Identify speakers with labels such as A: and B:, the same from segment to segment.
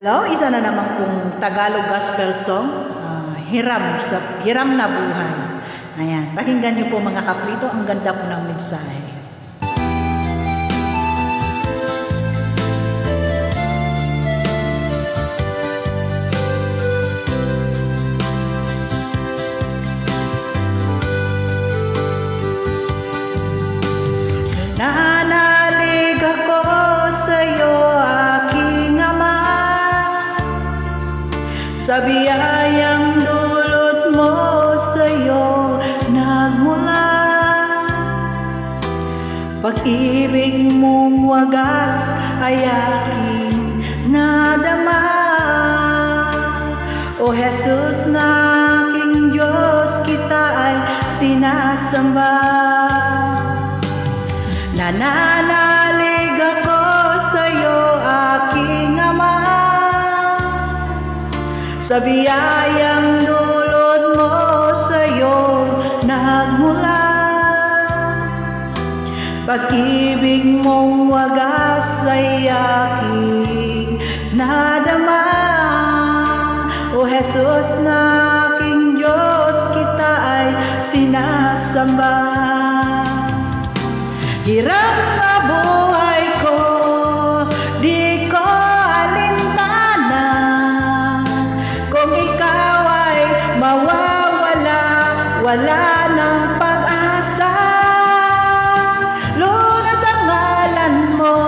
A: Hello, isa na naman pong Tagalog gospel song, Hiram na Buhay. Ayan, pakinggan niyo po mga kaprito, ang ganda po ng mensahe. Nanalig ako sa iyo, aking Ama, sa biyayang dulot mo sa iyo nagmula. Pag-ibig mong wagas ay aking nadama. O Jesus na aking Diyos, kita ay sinasamba. Nananalig ako sa iyo, aking Ama, sa biyayang dulot mo sa iyo nagmula. Pag-ibig mong wagas ay aking nadama. O Jesus na aking Diyos, kita ay sinasamba. Hirap na buhay ko, di ko alintana. Kung ikaw ay mawawala, wala ng pag-asa. Lunas ang ngalan mo,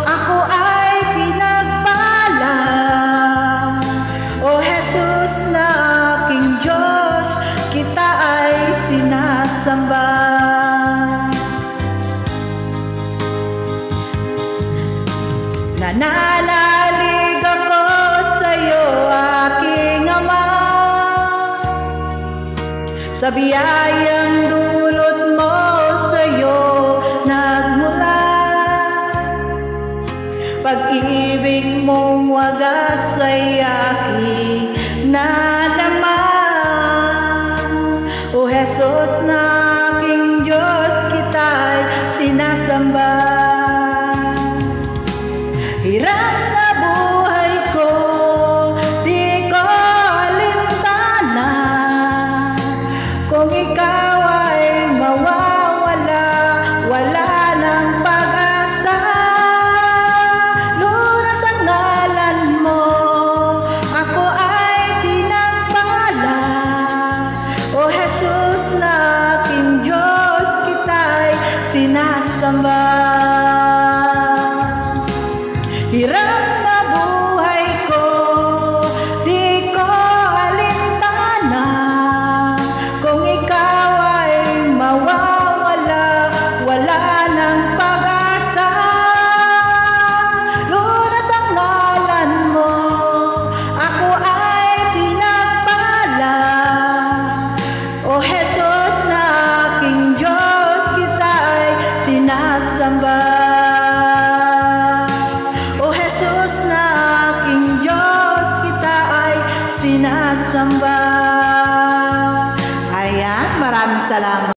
A: ako ay pinagpala. O Jesus na aking Diyos, kita ay sinasamba. Nananalig ako sa iyo, aking Ama, sa biyayang dulot mo sa iyo nagmula. Pag-ibig mong wagas ay aking nadama. O Jesus na